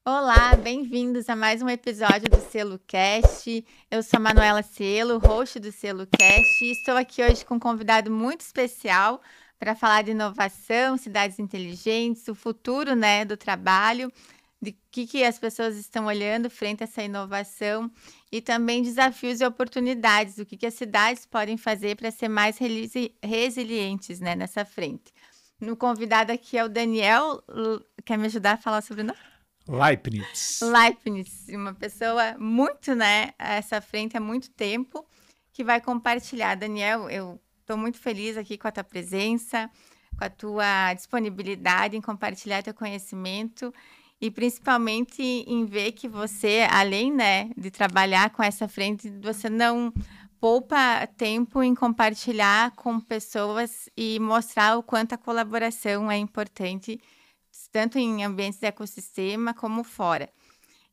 Olá, bem-vindos a mais um episódio do Selo Cast. Eu sou a Manuela Selo, host do Selo Cast, e estou aqui hoje com um convidado muito especial para falar de inovação, cidades inteligentes, o futuro, do trabalho, de que as pessoas estão olhando frente a essa inovação e também desafios e oportunidades, o que as cidades podem fazer para ser mais resilientes, nessa frente. O convidado aqui é o Daniel. Quer me ajudar a falar sobre o nome? Leibniz, uma pessoa muito, essa frente há muito tempo, que vai compartilhar. Daniel, eu estou muito feliz aqui com a tua presença, com a tua disponibilidade em compartilhar teu conhecimento e principalmente em ver que você, além, de trabalhar com essa frente, você não poupa tempo em compartilhar com pessoas e mostrar o quanto a colaboração é importante, tanto em ambientes de ecossistema como fora.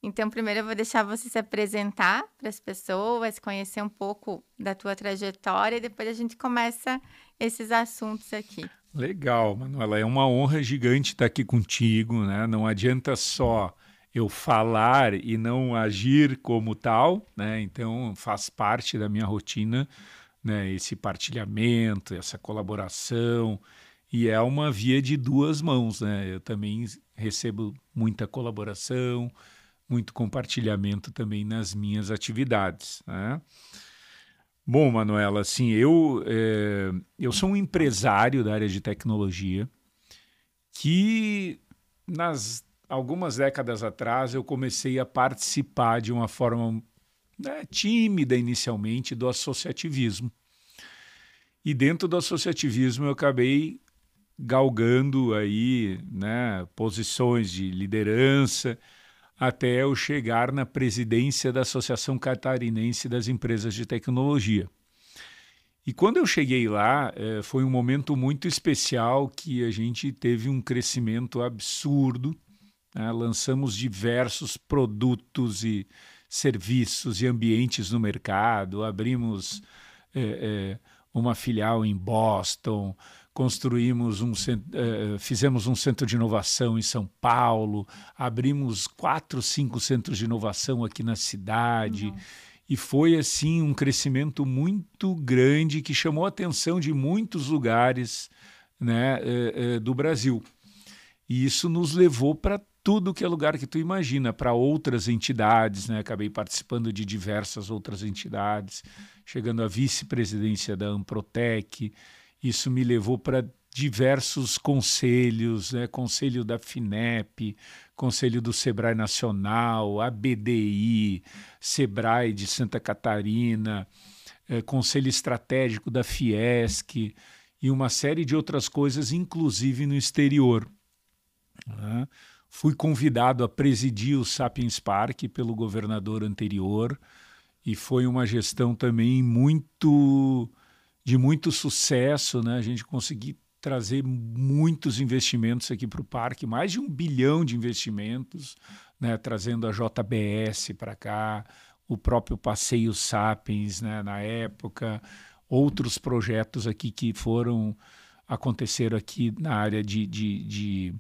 Então, primeiro eu vou deixar você se apresentar para as pessoas, conhecer um pouco da tua trajetória e depois a gente começa esses assuntos aqui. Legal, Manuela, é uma honra gigante estar aqui contigo, né? Não adianta só eu falar e não agir como tal, né? Então faz parte da minha rotina, esse partilhamento, essa colaboração. E é uma via de duas mãos, Eu também recebo muita colaboração, muito compartilhamento também nas minhas atividades, Bom, Manuela, assim, eu sou um empresário da área de tecnologia que, algumas décadas atrás, eu comecei a participar de uma forma tímida inicialmente do associativismo. E dentro do associativismo eu acabei galgando aí, posições de liderança até eu chegar na presidência da Associação Catarinense das Empresas de Tecnologia. E quando eu cheguei lá, foi um momento muito especial que a gente teve um crescimento absurdo, lançamos diversos produtos e serviços e ambientes no mercado, abrimos uma filial em Boston, fizemos um centro de inovação em São Paulo, abrimos 4, 5 centros de inovação aqui na cidade. Nossa. E foi assim um crescimento muito grande que chamou a atenção de muitos lugares do Brasil. E isso nos levou para tudo que é lugar que tu imagina, para outras entidades, Acabei participando de diversas outras entidades, chegando à vice-presidência da Amprotec. Isso me levou para diversos conselhos, Conselho da FINEP, Conselho do Sebrae Nacional, ABDI, Sebrae de Santa Catarina, Conselho Estratégico da Fiesc e uma série de outras coisas, inclusive no exterior. Fui convidado a presidir o Sapiens Park pelo governador anterior e foi uma gestão também de muito sucesso, A gente conseguiu trazer muitos investimentos aqui para o parque, mais de 1 bilhão de investimentos, trazendo a JBS para cá, o próprio Passeio Sapiens, na época, outros projetos aqui que aconteceram aqui na área de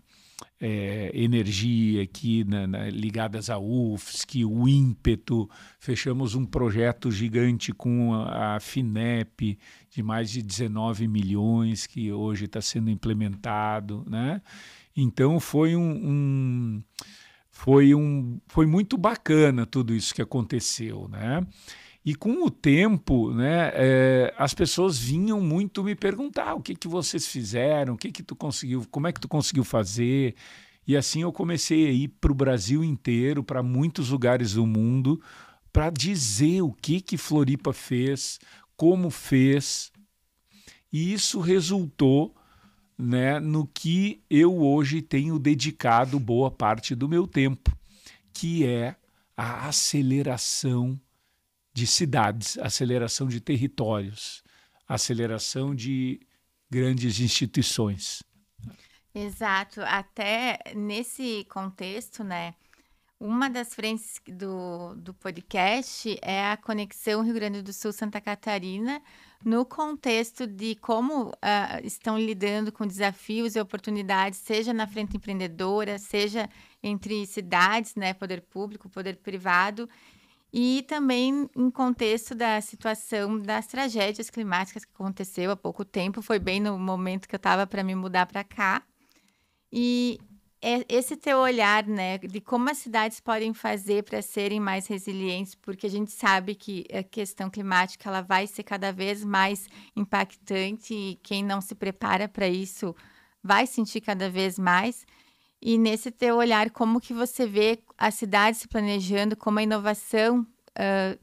energia aqui ligadas à UFSC, o ímpeto, fechamos um projeto gigante com a FINEP de mais de 19 milhões que hoje está sendo implementado, Então foi muito bacana tudo isso que aconteceu, E com o tempo, as pessoas vinham muito me perguntar o que vocês fizeram, o que tu conseguiu, como é que tu conseguiu fazer. E assim eu comecei a ir para o Brasil inteiro, para muitos lugares do mundo, para dizer o que Floripa fez, como fez. E isso resultou, no que eu hoje tenho dedicado boa parte do meu tempo, que é a aceleração de cidades, aceleração de territórios, aceleração de grandes instituições. Exato. Até nesse contexto, né? Uma das frentes do podcast é a conexão Rio Grande do Sul-Santa Catarina, no contexto de como estão lidando com desafios e oportunidades, seja na frente empreendedora, seja entre cidades, né, poder público, poder privado, e também em contexto da situação das tragédias climáticas que aconteceu há pouco tempo. Foi bem no momento que eu estava para me mudar para cá. E esse teu olhar, né, de como as cidades podem fazer para serem mais resilientes, porque a gente sabe que a questão climática ela vai ser cada vez mais impactante e quem não se prepara para isso vai sentir cada vez mais. E nesse teu olhar, como que você vê a cidade se planejando, como a inovação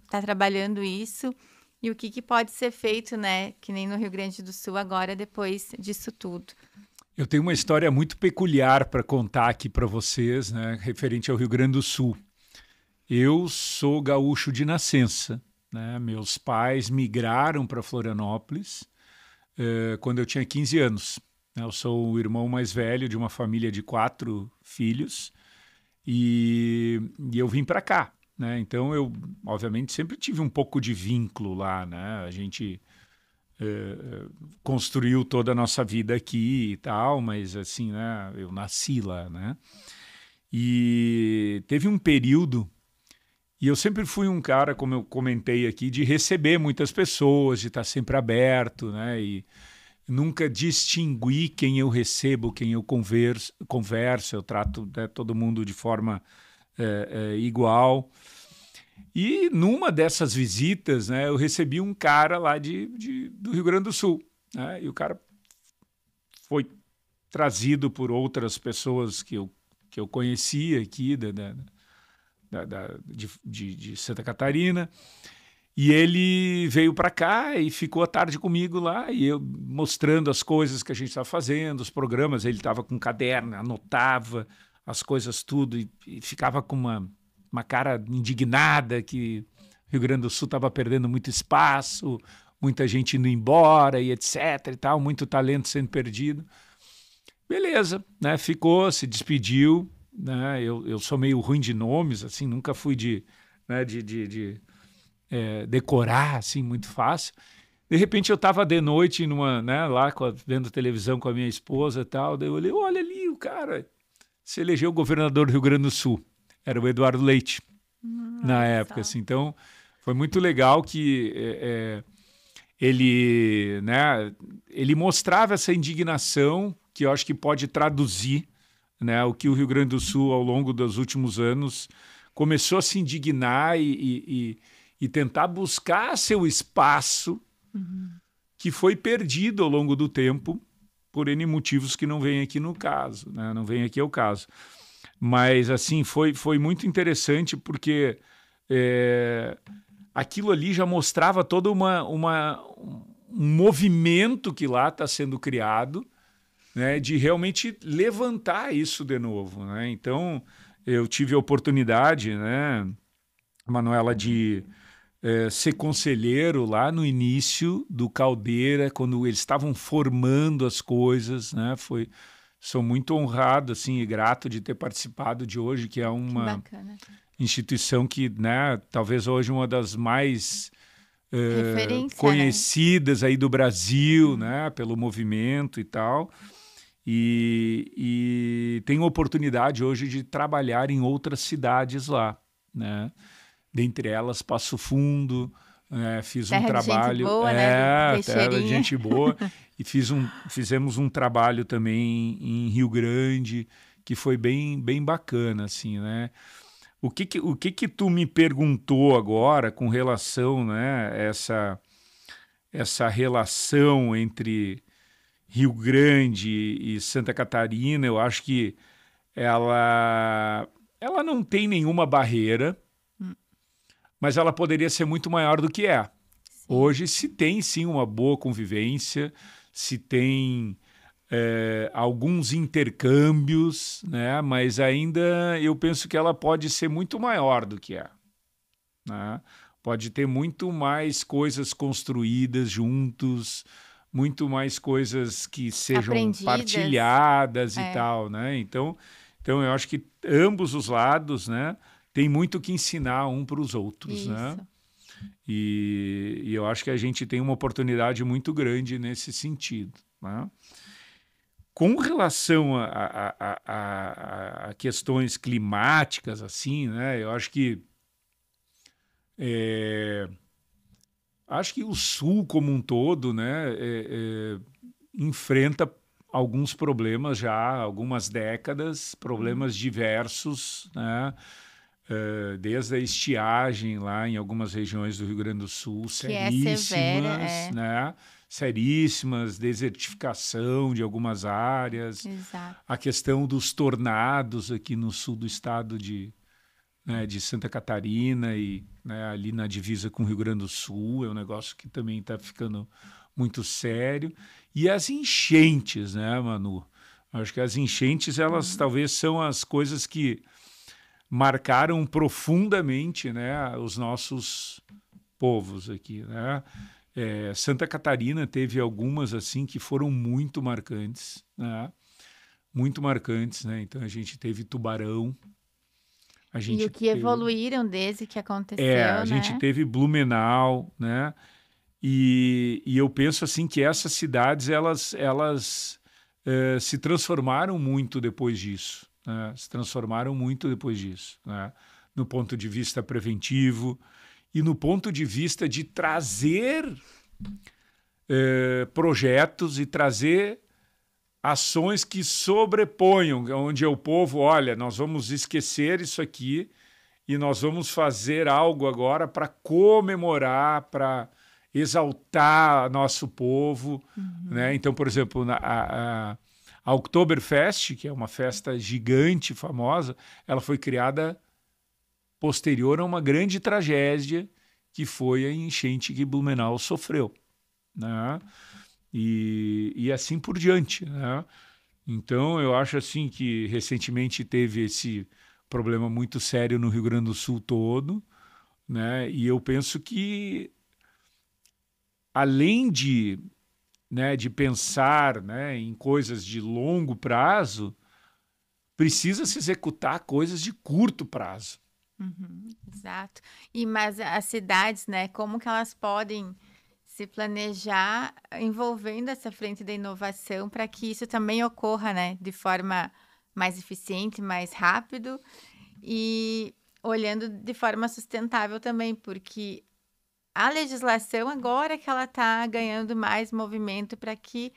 está trabalhando isso e o que pode ser feito, né, que nem no Rio Grande do Sul agora, depois disso tudo. Eu tenho uma história muito peculiar para contar aqui para vocês, né, referente ao Rio Grande do Sul. Eu sou gaúcho de nascença, né? Meus pais migraram para Florianópolis quando eu tinha 15 anos. Eu sou o irmão mais velho de uma família de 4 filhos e eu vim para cá, né? Então eu, obviamente, sempre tive um pouco de vínculo lá, né? A gente construiu toda a nossa vida aqui e tal, mas assim, né, eu nasci lá, né? E teve um período, e eu sempre fui um cara, como eu comentei aqui, de receber muitas pessoas, de estar sempre aberto, né? E nunca distingui quem eu recebo, quem eu converso, eu trato, né, todo mundo de forma igual. E numa dessas visitas, né, eu recebi um cara lá do Rio Grande do Sul, né, e o cara foi trazido por outras pessoas que eu conhecia aqui de Santa Catarina, e ele veio para cá e ficou a tarde comigo lá, e eu mostrando as coisas que a gente estava fazendo, os programas. Ele estava com um caderno, anotava as coisas tudo e ficava com uma cara indignada que Rio Grande do Sul estava perdendo muito espaço, muita gente indo embora e etc e tal, muito talento sendo perdido. Beleza, né? Ficou, se despediu, né? Eu sou meio ruim de nomes, assim, nunca fui de decorar assim muito fácil. De repente eu estava de noite lá vendo televisão com a minha esposa e tal, daí eu olhei, olha ali o cara se elegeu governador do Rio Grande do Sul. Era o Eduardo Leite, na época. Assim. Então, foi muito legal que ele mostrava essa indignação que eu acho que pode traduzir, né, o que o Rio Grande do Sul, ao longo dos últimos anos, começou a se indignar e tentar buscar seu espaço que foi perdido ao longo do tempo por N motivos que não vem aqui no caso, né? Não vem aqui ao caso. Mas, assim, foi muito interessante porque aquilo ali já mostrava todo um movimento que lá está sendo criado, né, de realmente levantar isso de novo, né? Então, eu tive a oportunidade, né, Manuela, de ser conselheiro lá no início do Caldeira, quando eles estavam formando as coisas, né? Sou muito honrado, assim, e grato de ter participado de hoje, que é uma instituição que, né, talvez hoje uma das mais conhecidas, né, aí do Brasil, né, pelo movimento e tal. E tenho a oportunidade hoje de trabalhar em outras cidades lá, né? Dentre elas Passo Fundo, fiz um trabalho... Gente boa, né? Terra de gente boa. E fizemos um trabalho também em Rio Grande, que foi bem, bem bacana, assim, né? O que tu me perguntou agora com relação, né, essa relação entre Rio Grande e Santa Catarina? Eu acho que ela não tem nenhuma barreira, mas ela poderia ser muito maior do que é. Sim. Hoje se tem, sim, uma boa convivência, se tem alguns intercâmbios, né? Mas ainda eu penso que ela pode ser muito maior do que é, né? Pode ter muito mais coisas construídas juntos, muito mais coisas que sejam Aprendidas. partilhadas e tal, né? Então eu acho que ambos os lados, né, tem muito que ensinar um para os outros, né? E eu acho que a gente tem uma oportunidade muito grande nesse sentido, né? Com relação a questões climáticas, assim, né? Eu acho que o Sul como um todo, né, enfrenta alguns problemas já há algumas décadas, problemas diversos, né? Desde a estiagem lá em algumas regiões do Rio Grande do Sul, seríssimas, né? Seríssimas, desertificação de algumas áreas, a questão dos tornados aqui no sul do estado de Santa Catarina e, né, ali na divisa com o Rio Grande do Sul, é um negócio que também está ficando muito sério. E as enchentes, né, Manu? Acho que as enchentes, elas talvez são as coisas que marcaram profundamente, né, os nossos povos aqui, né? Santa Catarina teve algumas assim que foram muito marcantes, né? Muito marcantes, né? Então a gente teve Tubarão, e o que evoluíram desde que aconteceu, a gente teve Blumenau, né? E eu penso assim que essas cidades elas se transformaram muito depois disso, né? Se transformaram muito depois disso, né? No ponto de vista preventivo e no ponto de vista de trazer projetos e trazer ações que sobreponham, onde o povo, olha, nós vamos esquecer isso aqui e nós vamos fazer algo agora para comemorar, para exaltar nosso povo, né? Então, por exemplo, a Oktoberfest, que é uma festa gigante, famosa, ela foi criada posterior a uma grande tragédia que foi a enchente que Blumenau sofreu, né? E assim por diante, né? Então, eu acho assim que recentemente teve esse problema muito sério no Rio Grande do Sul todo, né? E eu penso que, além de pensar, né, em coisas de longo prazo, precisa se executar coisas de curto prazo. Exato. Mas as cidades, né, como que elas podem se planejar envolvendo essa frente da inovação para que isso também ocorra, né, de forma mais eficiente, mais rápido e olhando de forma sustentável também, porque a legislação agora que ela está ganhando mais movimento para que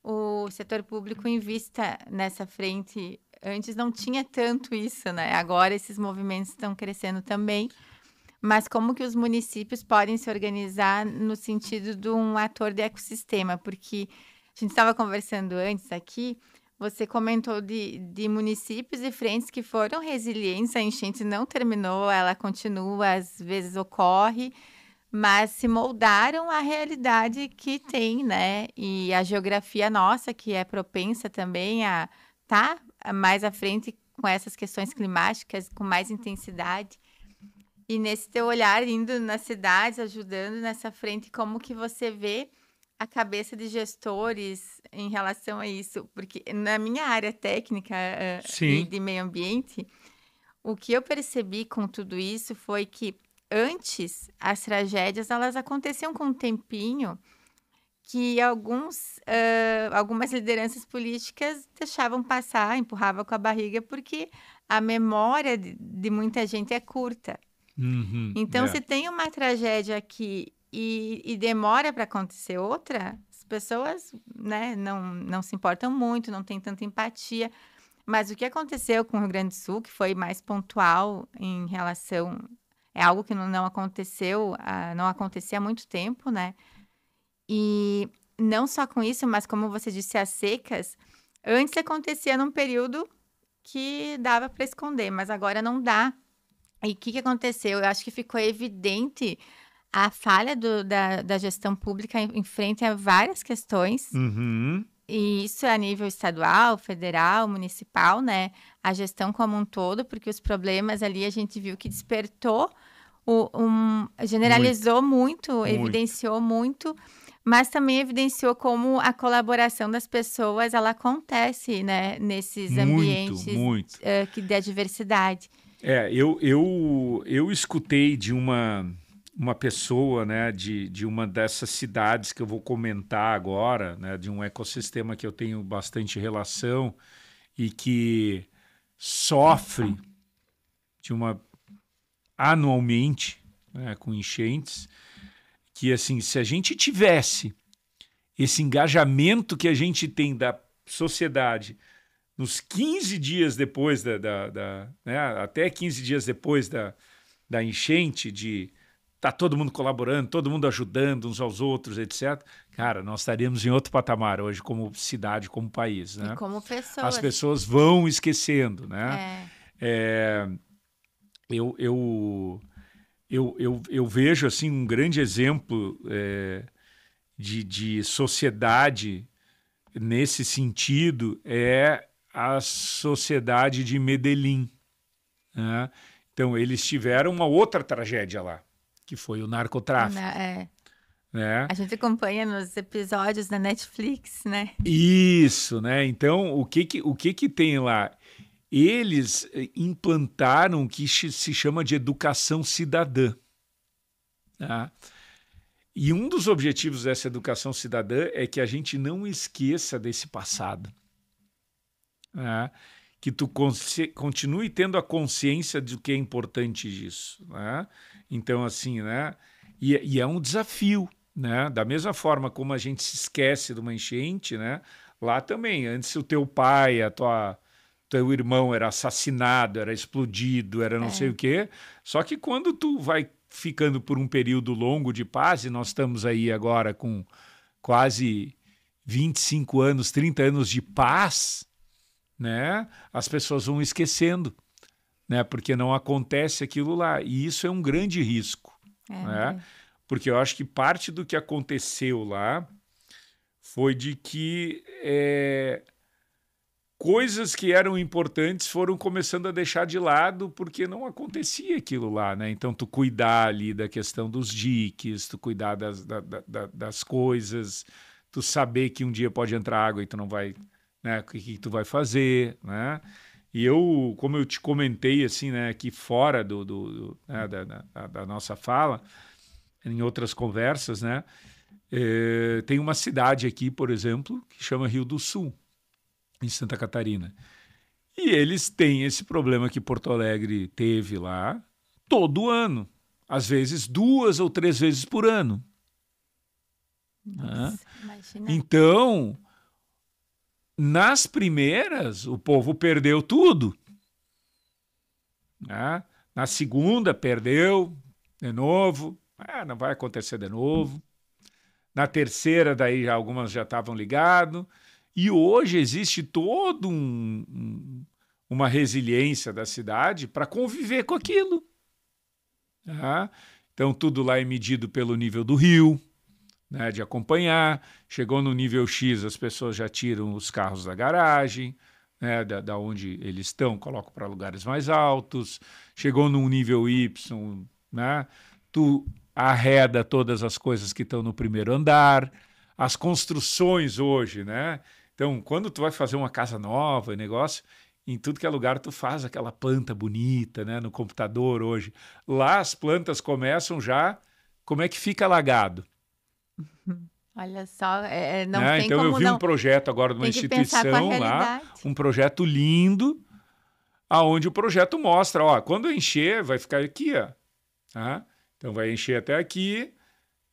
o setor público invista nessa frente. Antes não tinha tanto isso, né? Agora esses movimentos estão crescendo também. Mas como que os municípios podem se organizar no sentido de um ator de ecossistema? Porque a gente estava conversando antes aqui, você comentou de municípios e frentes que foram resilientes, a enchente não terminou, ela continua, às vezes ocorre, mas se moldaram à realidade que tem, né? E a geografia nossa, que é propensa também a estar mais à frente com essas questões climáticas, com mais intensidade. E nesse teu olhar, indo nas cidades, ajudando nessa frente, como que você vê a cabeça de gestores em relação a isso? Porque na minha área técnica e de meio ambiente, o que eu percebi com tudo isso foi que antes as tragédias elas aconteciam com um tempinho que algumas lideranças políticas deixavam passar, empurravam com a barriga, porque a memória de muita gente é curta. Então, se tem uma tragédia aqui e demora para acontecer outra, as pessoas, né, não se importam muito, não tem tanta empatia. Mas o que aconteceu com o Rio Grande do Sul, que foi mais pontual em relação... É algo que não aconteceu, não acontecia há muito tempo, né? E não só com isso, mas como você disse, as secas, antes acontecia num período que dava para esconder, mas agora não dá. E o que aconteceu? Eu acho que ficou evidente a falha da gestão pública em frente a várias questões. E isso é a nível estadual, federal, municipal, né? A gestão como um todo, porque os problemas ali a gente viu que despertou, generalizou muito, evidenciou muito, mas também evidenciou como a colaboração das pessoas ela acontece, né? Nesses ambientes que dá diversidade. Eu escutei de uma pessoa, né, de uma dessas cidades que eu vou comentar agora, né, de um ecossistema que eu tenho bastante relação e que sofre anualmente, né, com enchentes, que assim, se a gente tivesse esse engajamento que a gente tem da sociedade nos 15 dias depois né, até 15 dias depois da enchente, de tá todo mundo colaborando, todo mundo ajudando uns aos outros, etc. Cara, nós estaríamos em outro patamar hoje como cidade, como país, né? E como pessoas. As pessoas vão esquecendo, né? Eu vejo assim um grande exemplo de sociedade nesse sentido é a sociedade de Medellín, né? Então eles tiveram uma outra tragédia lá, que foi o narcotráfico. Né? A gente acompanha nos episódios da Netflix, né? Isso, né? Então, o que tem lá? Eles implantaram o que se chama de educação cidadã. Tá? E um dos objetivos dessa educação cidadã é que a gente não esqueça desse passado. Né? Que tu continue tendo a consciência do que é importante disso. Né? Então, assim, né? E é um desafio, né? Da mesma forma como a gente se esquece de uma enchente, né? Lá também, antes o teu pai, teu irmão era assassinado, era explodido, era não sei o quê. Só que quando tu vai ficando por um período longo de paz, e nós estamos aí agora com quase 25 anos, 30 anos de paz, né? As pessoas vão esquecendo, né? Porque não acontece aquilo lá. E isso é um grande risco, né? Porque eu acho que parte do que aconteceu lá foi de que coisas que eram importantes foram começando a deixar de lado porque não acontecia aquilo lá, né? Então, tu cuidar ali da questão dos diques, tu cuidar das coisas, tu saber que um dia pode entrar água e tu não vai... Né, o que tu vai fazer, né? E eu, como eu te comentei assim, né, aqui fora né, da nossa fala, em outras conversas, né, tem uma cidade aqui, por exemplo, que chama Rio do Sul, em Santa Catarina. E eles têm esse problema que Porto Alegre teve lá todo ano, às vezes 2 ou 3 vezes por ano. Nossa, né? Então, nas primeiras, o povo perdeu tudo. Né? Na segunda, perdeu de novo. Não vai acontecer de novo. Na terceira, daí algumas já estavam ligadas. E hoje existe toda uma resiliência da cidade para conviver com aquilo. Tá? Então, tudo lá é medido pelo nível do rio, né, de acompanhar. Chegou no nível X, as pessoas já tiram os carros da garagem, né, da onde eles estão, colocam para lugares mais altos. Chegou num nível Y, né, tu arreda todas as coisas que estão no primeiro andar. As construções hoje, né? Então, quando tu vai fazer uma casa nova, negócio, em tudo que é lugar tu faz aquela planta bonita, né, no computador hoje. Lá as plantas começam já, como é que fica alagado? Olha só, não tem então como eu vi um projeto agora de uma instituição lá, um projeto lindo, aonde o projeto mostra, ó, quando encher vai ficar aqui, ó, tá? Então vai encher até aqui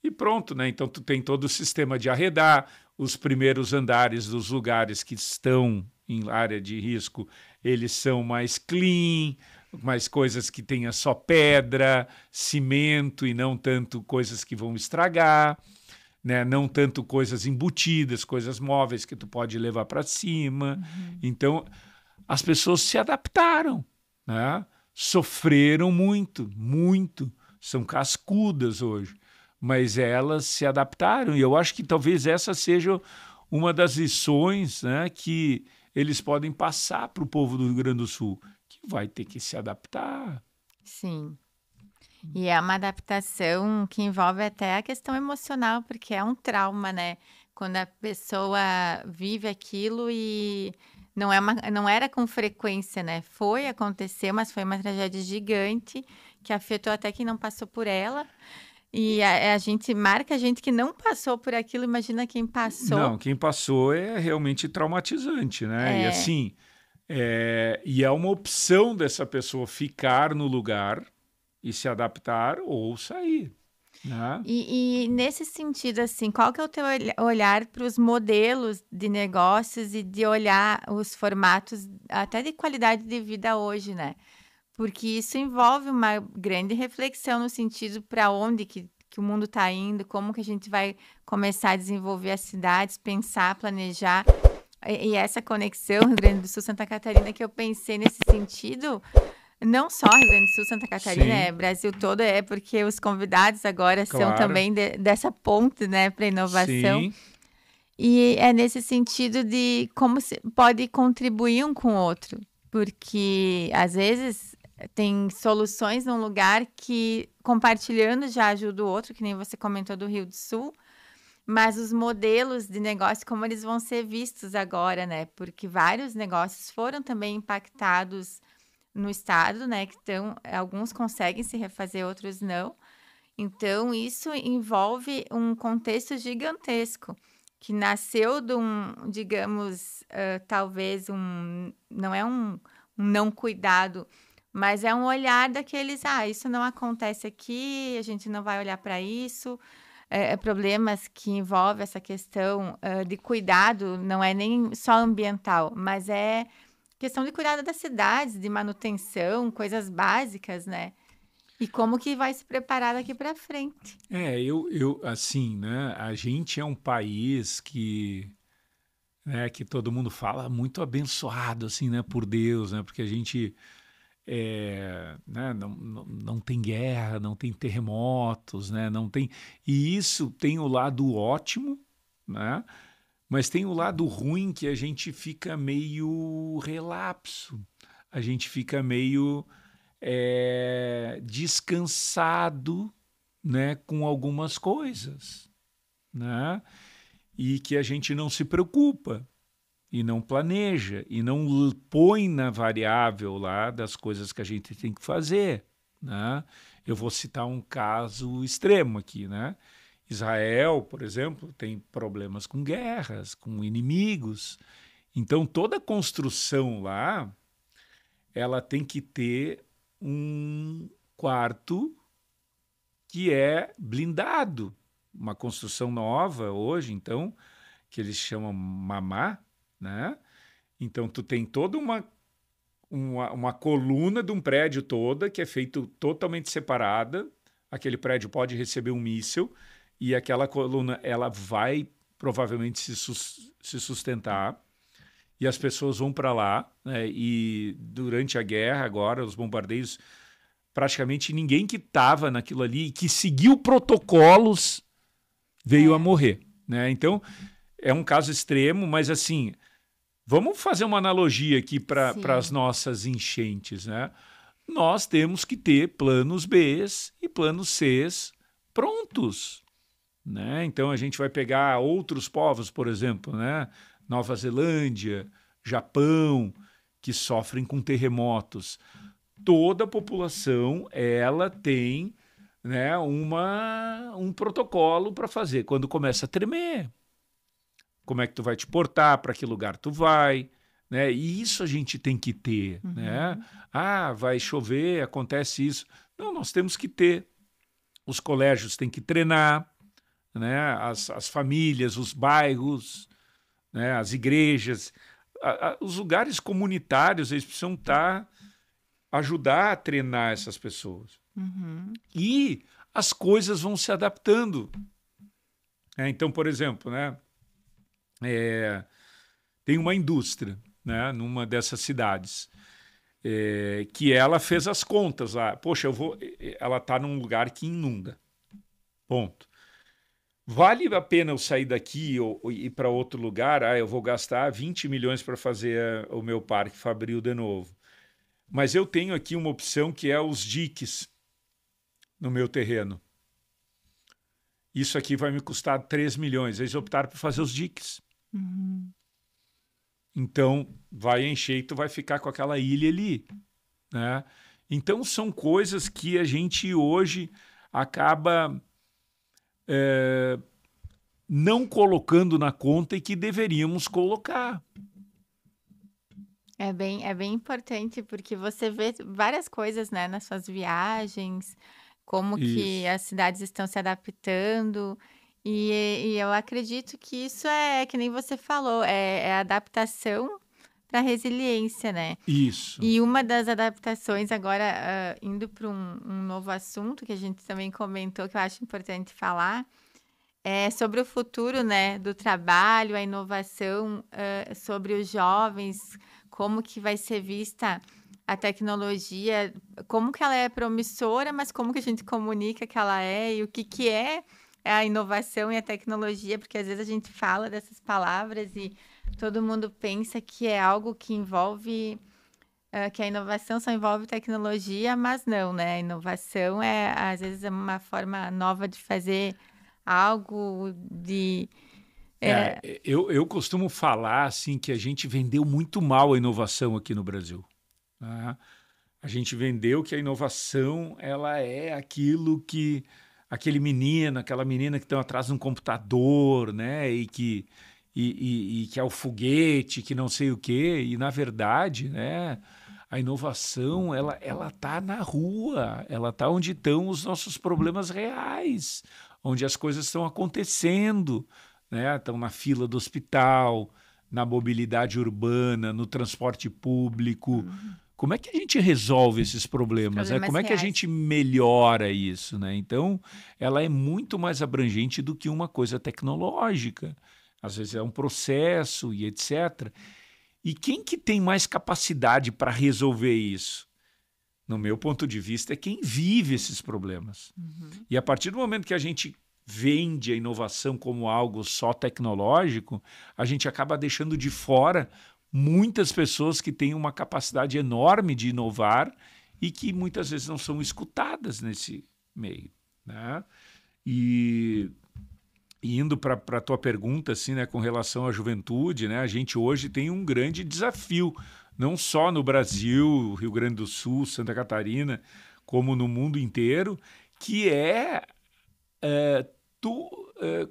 e pronto, né? Então tu tem todo o sistema de arredar, os primeiros andares dos lugares que estão em área de risco, eles são mais clean, mais coisas que tenha só pedra, cimento e não tanto coisas que vão estragar. Né? Não tanto coisas embutidas, coisas móveis que tu pode levar para cima. Então, as pessoas se adaptaram, né? Sofreram muito, muito. São cascudas hoje, mas elas se adaptaram. E eu acho que talvez essa seja uma das lições, né, que eles podem passar para o povo do Rio Grande do Sul, que vai ter que se adaptar. Sim. E é uma adaptação que envolve até a questão emocional, porque é um trauma, né? Quando a pessoa vive aquilo e não era com frequência, né? Aconteceu, mas foi uma tragédia gigante que afetou até quem não passou por ela. E a gente marca a gente que não passou por aquilo, imagina quem passou. Não, quem passou é realmente traumatizante, né? E É, assim, e é uma opção dessa pessoa ficar no lugar e se adaptar ou sair, né? e nesse sentido, assim, qual que é o teu olhar para os modelos de negócios e de olhar os formatos até de qualidade de vida hoje, né? Porque isso envolve uma grande reflexão no sentido para onde que o mundo está indo, como que a gente vai começar a desenvolver as cidades, pensar, planejar. E essa conexão Rio Grande do Sul, Santa Catarina, que eu pensei nesse sentido, não só Rio Grande do Sul, Santa Catarina, é Sim, Brasil todo, é porque os convidados agora são claro. também dessa ponte, né, para inovação. Sim, E é nesse sentido de como se pode contribuir um com o outro, porque às vezes tem soluções num lugar que compartilhando já ajuda o outro, que nem você comentou do Rio do Sul, mas os modelos de negócio, como eles vão ser vistos agora, né? Porque vários negócios foram também impactados no estado, né? Alguns conseguem se refazer, outros não. Então, isso envolve um contexto gigantesco, que nasceu de digamos, talvez não é um não cuidado, mas é um olhar daqueles, isso não acontece aqui, a gente não vai olhar para isso. Problemas que envolvem essa questão de cuidado, não é nem só ambiental, mas é questão de cuidado das cidades, de manutenção, coisas básicas, né? E como que vai se preparar daqui para frente. assim, né? A gente é um país que, né, que todo mundo fala muito abençoado, assim, né, por Deus, né? Porque a gente né, não tem guerra, não tem terremotos, né? Não tem. E isso tem o lado ótimo, né? Mas tem o lado ruim que a gente fica meio relapso, a gente fica meio descansado, né, com algumas coisas, né? E que a gente não se preocupa e não planeja e não põe na variável lá das coisas que a gente tem que fazer, né? Eu vou citar um caso extremo aqui, né? Israel, por exemplo, tem problemas com guerras, com inimigos. Então toda construção lá, ela tem que ter um quarto que é blindado. Uma construção nova hoje, então, que eles chamam mamá, né? Então tu tem toda uma coluna de um prédio toda que é feito totalmente separada. Aquele prédio pode receber um míssil e aquela coluna ela vai provavelmente se sustentar e as pessoas vão para lá, né? E durante a guerra agora os bombardeios praticamente ninguém que estava naquilo ali e que seguiu protocolos veio a É, morrer, né? Então é um caso extremo, mas assim vamos fazer uma analogia aqui para as sim. nossas enchentes, né? Nós temos que ter planos B e planos C prontos, né? Então a gente vai pegar outros povos, por exemplo, né? Nova Zelândia, Japão, que sofrem com terremotos. Toda a população ela tem, né, um protocolo para fazer quando começa a tremer. Como é que tu vai te portar, para que lugar tu vai, né? E isso a gente tem que ter, né? Uhum. Vai chover, acontece isso. Não, nós temos que ter. Os colégios têm que treinar, né? As famílias, os bairros, né? As igrejas, os lugares comunitários, eles precisam ajudar a treinar essas pessoas. Uhum. E as coisas vão se adaptando. Então, por exemplo, né? Tem uma indústria, né, numa dessas cidades, que ela fez as contas lá. Poxa, ela está num lugar que inunda. Ponto. vale a pena eu sair daqui ou ir para outro lugar? Eu vou gastar 20 milhões para fazer o meu parque fabril de novo. Mas eu tenho aqui uma opção que é os diques no meu terreno. Isso aqui vai me custar 3 milhões. Eles optaram por fazer os diques. Uhum. Então, vai encher e tu vai ficar com aquela ilha ali, né? Então, são coisas que a gente hoje acaba não colocando na conta e que deveríamos colocar. É bem importante, porque você vê várias coisas, né, nas suas viagens, como que Isso, as cidades estão se adaptando, e eu acredito que isso é que nem você falou, é adaptação para resiliência, né. isso, E uma das adaptações agora, indo para um novo assunto que a gente também comentou, que eu acho importante falar, é sobre o futuro, né, do trabalho, a inovação, sobre os jovens, como que vai ser vista a tecnologia, como que ela é promissora, mas como que a gente comunica que ela é e o que que é a inovação e a tecnologia, porque às vezes a gente fala dessas palavras e todo mundo pensa que é algo que envolve, que a inovação só envolve tecnologia, mas não, né? A inovação é, às vezes, é uma forma nova de fazer algo, de. É, eu costumo falar assim que a gente vendeu muito mal a inovação aqui no Brasil, né? A gente vendeu que a inovação ela é aquilo que aquele menino, aquela menina que estão atrás de um computador, né? E que é o foguete, que não sei o quê. E na verdade, né? A inovação ela tá na rua, ela tá onde estão os nossos problemas reais, onde as coisas estão acontecendo, né? Estão na fila do hospital, na mobilidade urbana, no transporte público. uhum, Como é que a gente resolve esses os problemas, né? problemas Como é que a reais. gente melhora isso, né? Então, ela é muito mais abrangente do que uma coisa tecnológica. Às vezes é um processo e etc. E quem que tem mais capacidade para resolver isso? No meu ponto de vista, é quem vive esses problemas. Uhum. E a partir do momento que a gente vende a inovação como algo só tecnológico, a gente acaba deixando de fora muitas pessoas que têm uma capacidade enorme de inovar e que muitas vezes não são escutadas nesse meio, né? E indo para a tua pergunta, assim, né, com relação à juventude, né, a gente hoje tem um grande desafio, não só no Brasil, Rio Grande do Sul, Santa Catarina, como no mundo inteiro, que é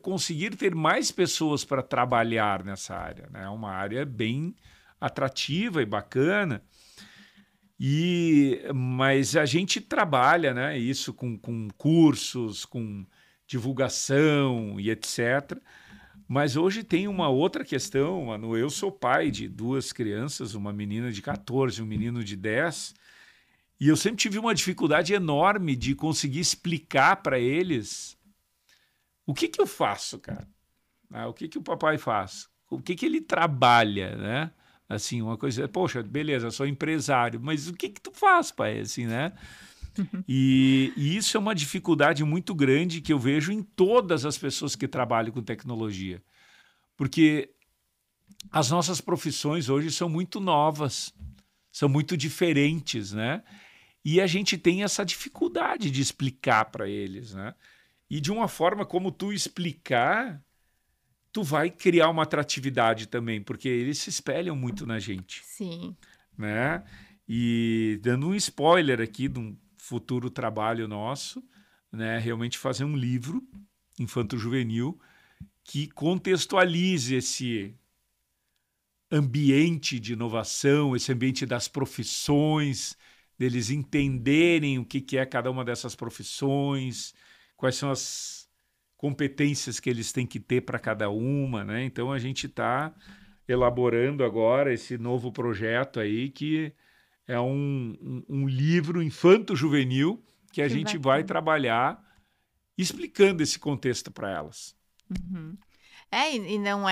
conseguir ter mais pessoas para trabalhar nessa área, né? É uma área bem atrativa e bacana. Mas a gente trabalha, né, isso com cursos, com divulgação e etc. Mas hoje tem uma outra questão, Manu. Eu sou pai de duas crianças, uma menina de 14 e um menino de 10, e eu sempre tive uma dificuldade enorme de conseguir explicar para eles o que que eu faço, cara. O que que o papai faz? O que que ele trabalha, né? Assim, uma coisa, poxa, beleza, sou empresário, mas o que que tu faz, pai? Assim, né? E isso é uma dificuldade muito grande que eu vejo em todas as pessoas que trabalham com tecnologia. Porque as nossas profissões hoje são muito novas, são muito diferentes, né? E a gente tem essa dificuldade de explicar para eles, né? E de uma forma como tu explicar, tu vai criar uma atratividade também, porque eles se espelham muito na gente, Sim. né? E dando um spoiler aqui de um futuro trabalho nosso, né? Realmente fazer um livro infanto-juvenil que contextualize esse ambiente de inovação, esse ambiente das profissões, deles entenderem o que é cada uma dessas profissões, quais são as competências que eles têm que ter para cada uma, né? Então a gente está elaborando agora esse novo projeto aí que é um livro infanto-juvenil que a Que gente vai bacana. trabalhar explicando esse contexto para elas. Uhum. E não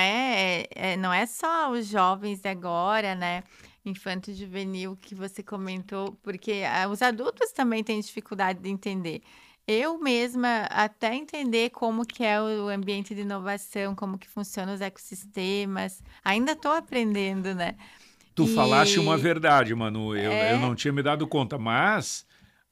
não é só os jovens agora, né, infanto-juvenil que você comentou, porque, os adultos também têm dificuldade de entender. eu mesma até entender como que é o ambiente de inovação, como que funcionam os ecossistemas, ainda estou aprendendo, né. Tu falaste uma E verdade, Manu, eu é, não tinha me dado conta, mas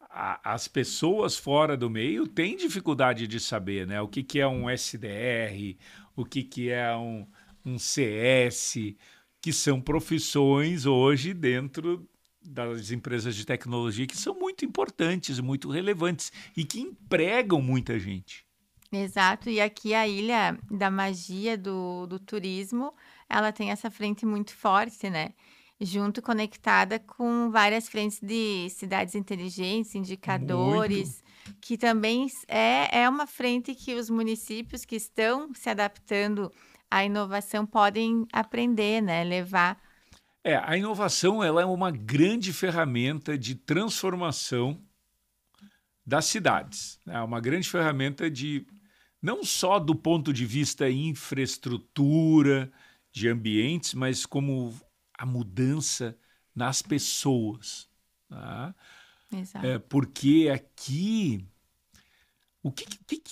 as pessoas fora do meio têm dificuldade de saber, né? O que que é um SDR, o que que é um CS, que são profissões hoje dentro das empresas de tecnologia que são muito importantes, muito relevantes e que empregam muita gente. exato, e aqui a Ilha da Magia do turismo, ela tem essa frente muito forte, né, junto conectada com várias frentes de cidades inteligentes, Muito. indicadores, que também é uma frente que os municípios que estão se adaptando à inovação podem aprender, né, levar. É, a inovação ela é uma grande ferramenta de transformação das cidades. É uma grande ferramenta de não só do ponto de vista infraestrutura, de ambientes, mas como a mudança nas pessoas. Tá? Exato. Porque aqui, o que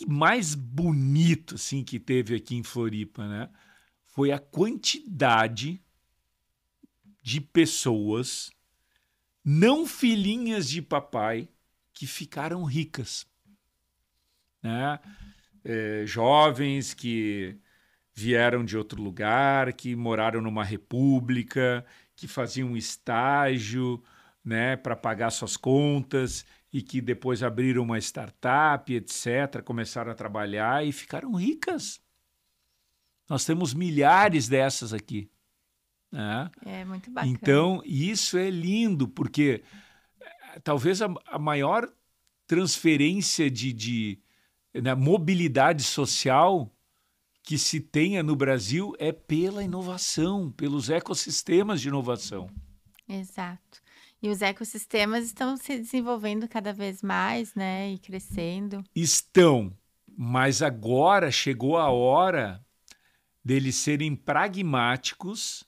mais bonito assim, que teve aqui em Floripa, né? Foi a quantidade de pessoas, não filhinhas de papai, que ficaram ricas. Né? Jovens que vieram de outro lugar, que moraram numa república, que faziam um estágio, né, para pagar suas contas e que depois abriram uma startup, etc., começaram a trabalhar e ficaram ricas. Nós temos milhares dessas aqui. Né? É muito bacana. Então, isso é lindo, porque talvez a maior transferência na mobilidade social que se tenha no Brasil é pela inovação, pelos ecossistemas de inovação. Exato. E os ecossistemas estão se desenvolvendo cada vez mais, né, e crescendo. Estão, mas agora chegou a hora deles serem pragmáticos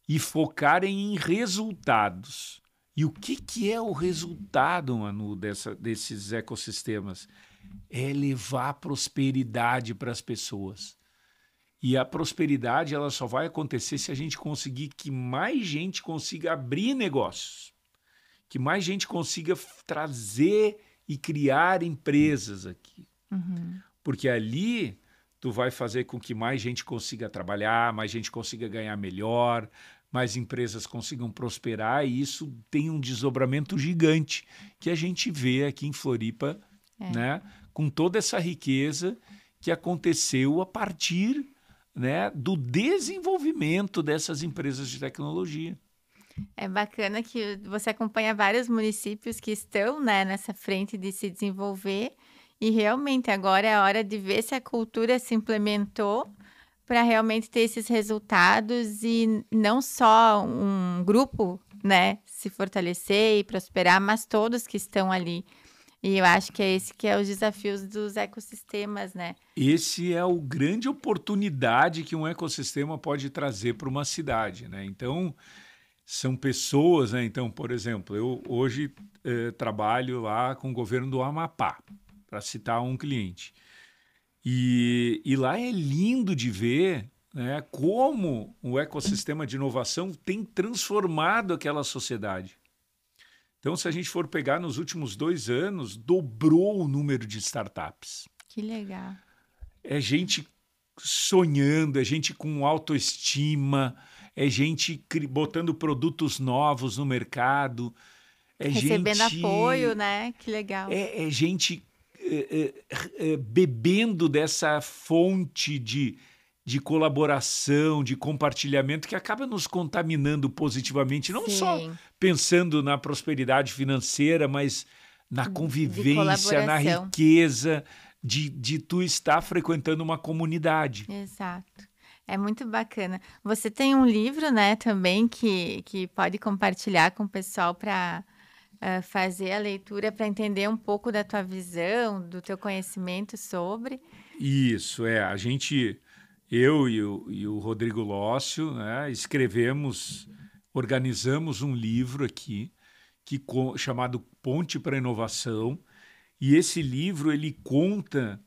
e focarem em resultados. E o que é o resultado, Manu, desses ecossistemas? É levar prosperidade para as pessoas. E a prosperidade ela só vai acontecer se a gente conseguir que mais gente consiga abrir negócios, que mais gente consiga trazer e criar empresas aqui. Uhum. Porque ali tu vai fazer com que mais gente consiga trabalhar, mais gente consiga ganhar melhor, mais empresas consigam prosperar e isso tem um desdobramento gigante que a gente vê aqui em Floripa, É. né, com toda essa riqueza que aconteceu a partir, né, do desenvolvimento dessas empresas de tecnologia. É bacana que você acompanha vários municípios que estão, né, nessa frente de se desenvolver, e realmente agora é a hora de ver se a cultura se implementou para realmente ter esses resultados e não só um grupo, né, se fortalecer e prosperar, mas todos que estão ali. E eu acho que é esse que é os desafios dos ecossistemas, né. Esse é o grande oportunidade que um ecossistema pode trazer para uma cidade, né? Então, são pessoas, né? Então, por exemplo, eu hoje trabalho lá com o governo do Amapá, para citar um cliente. E lá é lindo de ver, né, como o ecossistema de inovação tem transformado aquela sociedade. Então, se a gente for pegar nos últimos 2 anos, dobrou o número de startups. Que legal. É gente sonhando, é gente com autoestima, é gente botando produtos novos no mercado, é Recebendo apoio, gente, né, que legal. é gente bebendo dessa fonte de colaboração, de compartilhamento que acaba nos contaminando positivamente, não só Sim, pensando na prosperidade financeira, mas na de convivência, na colaboração. riqueza de tu estar frequentando uma comunidade. Exato. É muito bacana. Você tem um livro, né, também que pode compartilhar com o pessoal para fazer a leitura, para entender um pouco da tua visão, do teu conhecimento sobre. Isso, eu e o Rodrigo Lócio, né, organizamos um livro aqui chamado Ponte para a Inovação, E esse livro, ele conta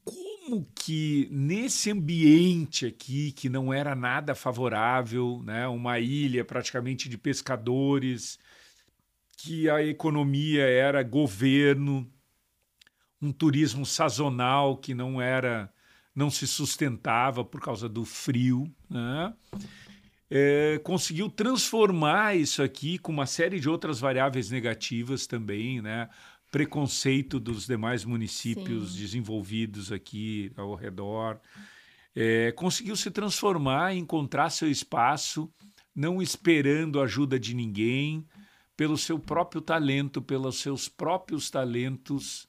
como que nesse ambiente aqui, que não era nada favorável, né, uma ilha praticamente de pescadores, que a economia era governo, um turismo sazonal que não se sustentava por causa do frio, né? Conseguiu transformar isso aqui com uma série de outras variáveis negativas também, né? Preconceito dos demais municípios Sim. desenvolvidos aqui ao redor. Conseguiu se transformar, encontrar seu espaço, não esperando a ajuda de ninguém, pelo seu próprio talento, pelos seus próprios talentos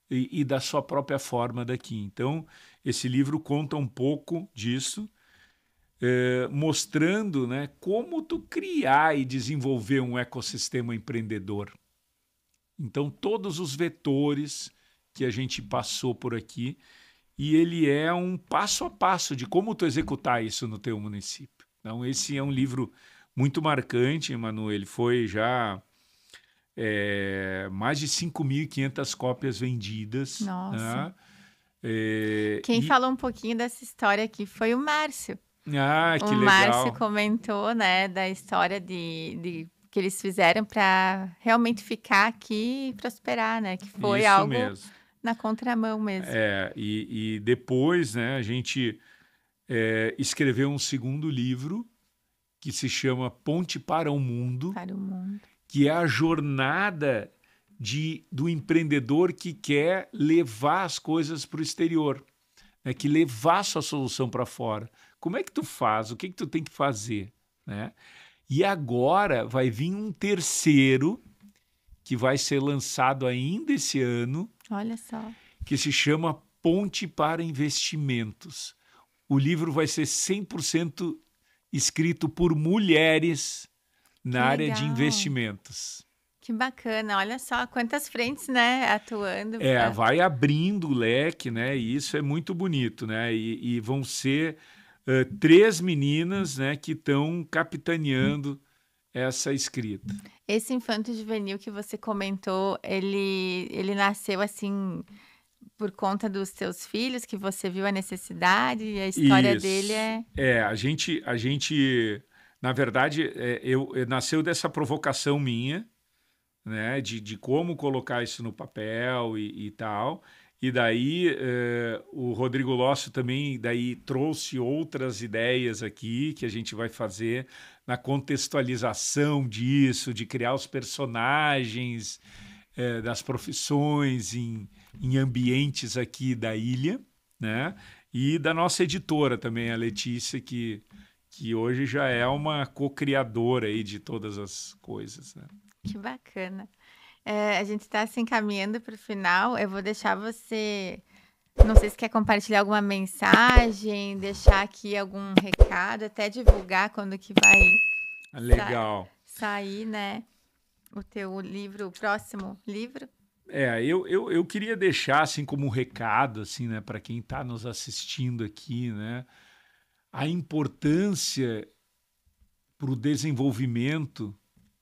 e da sua própria forma daqui. Então, esse livro conta um pouco disso, mostrando, né, como tu criar e desenvolver um ecossistema empreendedor. Então, todos os vetores que a gente passou por aqui, e ele é um passo a passo de como tu executar isso no teu município. Então, esse é um livro muito marcante, Manu. Ele foi já mais de 5.500 cópias vendidas. Nossa. Né? Quem falou um pouquinho dessa história aqui foi o Márcio. Que O Márcio legal. comentou, né, da história que eles fizeram para realmente ficar aqui e prosperar, né? Que foi Isso algo mesmo. na contramão mesmo. E depois, né, a gente escreveu um segundo livro que se chama Ponte para o Mundo, Para o mundo. que é a jornada do empreendedor que quer levar as coisas para o exterior, né, que levar a sua solução para fora. Como é que tu faz? O que tu tem que fazer? Né? E agora vai vir um terceiro, que vai ser lançado ainda esse ano. Olha só. Que se chama Ponte para Investimentos. O livro vai ser 100% escrito por mulheres na área de investimentos. Que bacana, olha só quantas frentes, né, atuando. Vai abrindo o leque, né, e isso é muito bonito, né, e vão ser 3 meninas, né, que estão capitaneando essa escrita. Esse Infanto Juvenil que você comentou, ele nasceu assim por conta dos seus filhos, que você viu a necessidade e a história dele a gente, na verdade, nasceu dessa provocação minha, né, de como colocar isso no papel e tal. E daí o Rodrigo Lócio também daí trouxe outras ideias aqui que a gente vai fazer na contextualização disso, de criar os personagens das profissões em ambientes aqui da ilha, né? E da nossa editora também, a Letícia, que hoje já é uma co-criadora aí de todas as coisas, né? Que bacana. A gente está se encaminhando para o final. Eu vou deixar você. Não sei se quer compartilhar alguma mensagem, deixar aqui algum recado, até divulgar quando que vai Legal. sair, né? O teu livro, o próximo livro. Eu queria deixar assim como um recado assim, né, para quem está nos assistindo aqui, né, a importância para o desenvolvimento,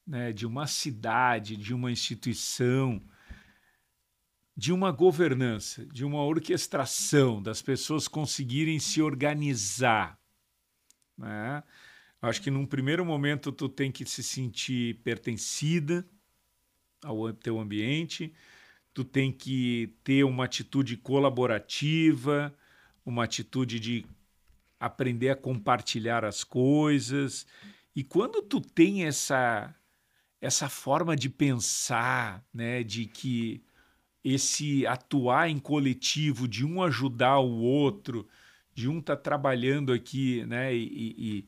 né, de uma cidade, de uma instituição, de uma governança, de uma orquestração, das pessoas conseguirem se organizar, né? Acho que num primeiro momento tu tem que se sentir pertencida ao teu ambiente, tu tem que ter uma atitude colaborativa, uma atitude de aprender a compartilhar as coisas. E quando tu tem essa forma de pensar, né, de que esse atuar em coletivo, de um ajudar o outro, de um estar trabalhando aqui, né, e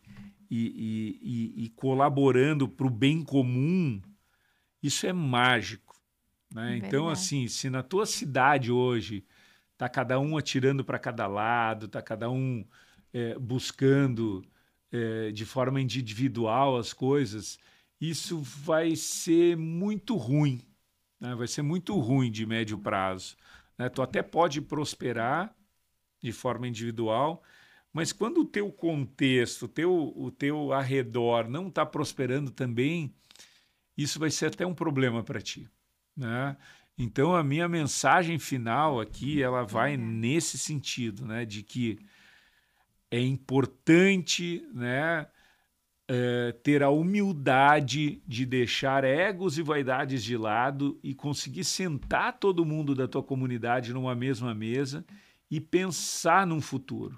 colaborando para o bem comum, isso é mágico, né? Então, assim, se na tua cidade hoje está cada um atirando para cada lado, está cada um buscando de forma individual as coisas, isso vai ser muito ruim, né? Vai ser muito ruim de médio prazo, né? Tu até pode prosperar de forma individual, mas quando o teu contexto, o teu arredor não está prosperando também, isso vai ser até um problema para ti. né? Então, a minha mensagem final aqui, ela vai nesse sentido, né? De que é importante, né, ter a humildade de deixar egos e vaidades de lado e conseguir sentar todo mundo da tua comunidade numa mesma mesa e pensar num futuro,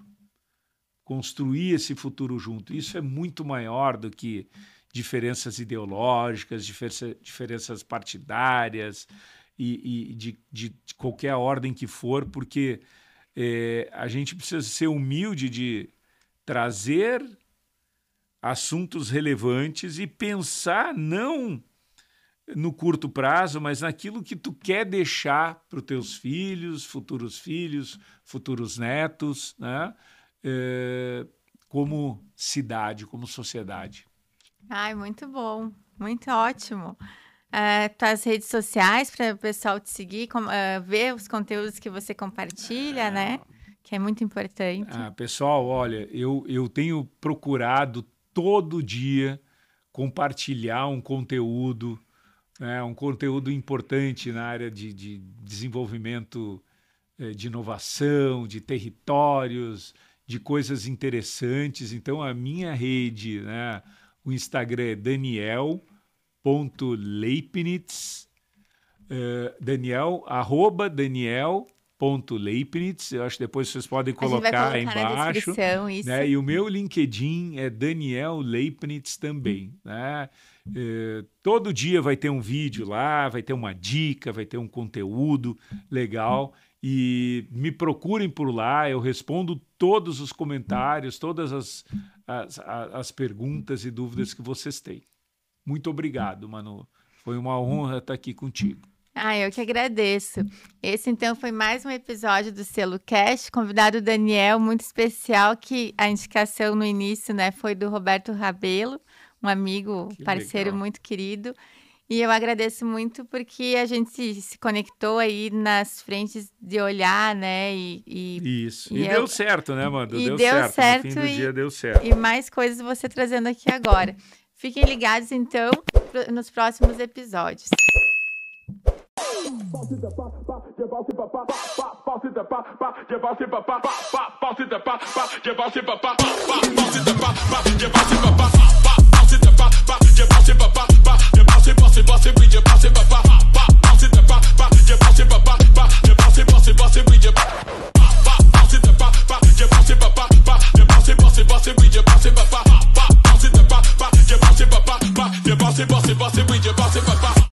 construir esse futuro junto. Isso é muito maior do que diferenças ideológicas, diferenças partidárias e de qualquer ordem que for, porque a gente precisa ser humilde de trazer assuntos relevantes e pensar não no curto prazo, mas naquilo que tu quer deixar para os teus filhos, futuros netos, né? Como cidade, como sociedade. Ai, muito bom, muito ótimo. Tuas redes sociais para o pessoal te seguir, ver os conteúdos que você compartilha, né? Que é muito importante. Pessoal, olha, eu tenho procurado todo dia compartilhar um conteúdo, né, um conteúdo importante na área de desenvolvimento de inovação, de territórios, de coisas interessantes. Então, a minha rede, né, o Instagram é daniel.leibniz, @daniel.leibniz. Eu acho que depois vocês podem colocar aí embaixo. Isso. Né? E o meu LinkedIn é Daniel Leibniz também. Né? Todo dia vai ter um vídeo lá, vai ter uma dica, vai ter um conteúdo legal. E me procurem por lá, eu respondo todos os comentários, todas as perguntas e dúvidas que vocês têm. Muito obrigado, Manu. Foi uma honra estar aqui contigo. Eu que agradeço. Esse, então, foi mais um episódio do Selo Cast. Convidado Daniel, muito especial, que a indicação no início, né, foi do Roberto Rabelo, um amigo, parceiro legal. Muito querido. E eu agradeço muito porque a gente se conectou aí nas frentes de olhar, né? Isso. E deu certo, né, Manu? Deu certo. No fim do dia deu certo. E mais coisas você trazendo aqui agora. Fiquem ligados, então, nos próximos episódios.